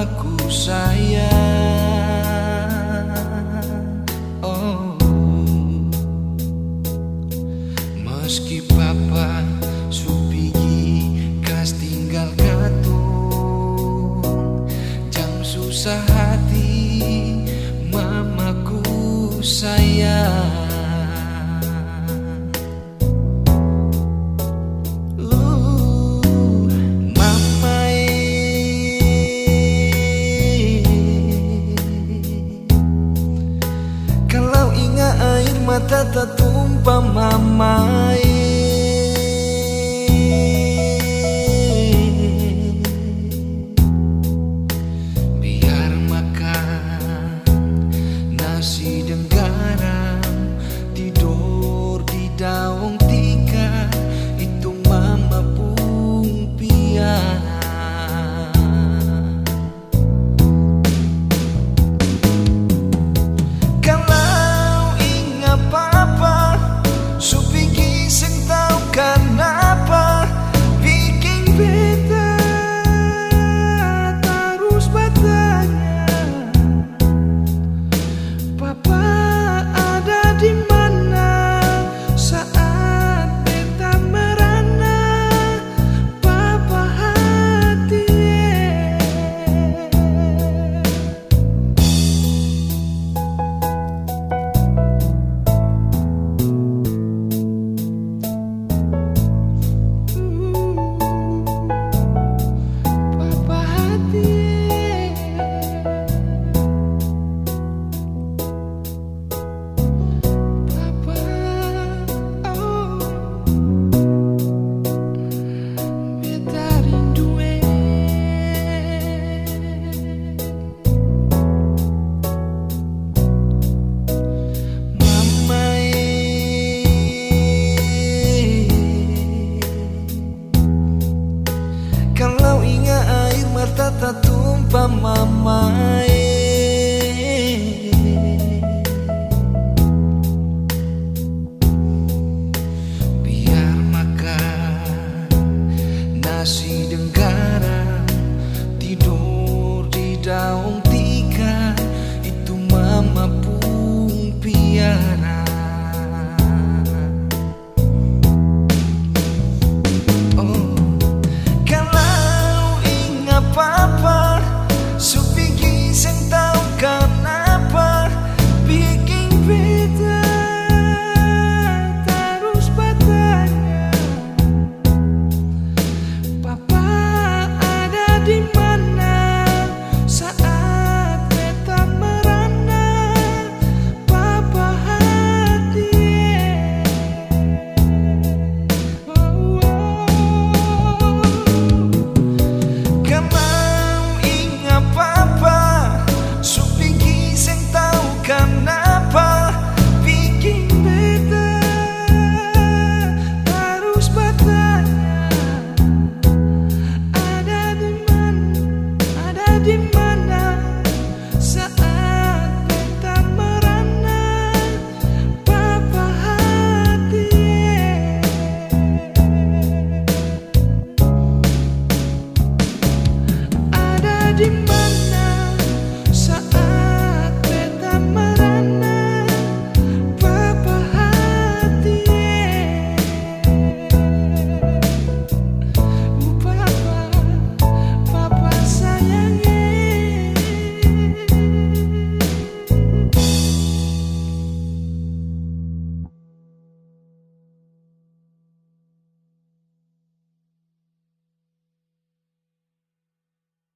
mamaku sayang. Oh, meski papa supigi kas tinggal katong, jam susah hati mamaku sayang. Mata tak tumpah mamai, biar makan nasi dan garam, tidur di daun tikar, itu mama pun piara. Kenapa bikin beta terus bertanya, papa ada di mana saat beta merana, papa hati. Kalau ingat air mata tak tumpah mamai, biar makan nasi dan garam, tidur di daun tikar, itu mama pun piara. Papa supigi sing tahu kenapa bikin beta terus bertanya, papa ada di mana saat beta merana, papa hati. Oh, papa supigi sing tahu kenapa bikin beta terus bertanya, ada di mana saat beta merana, papa hati. Ada di mana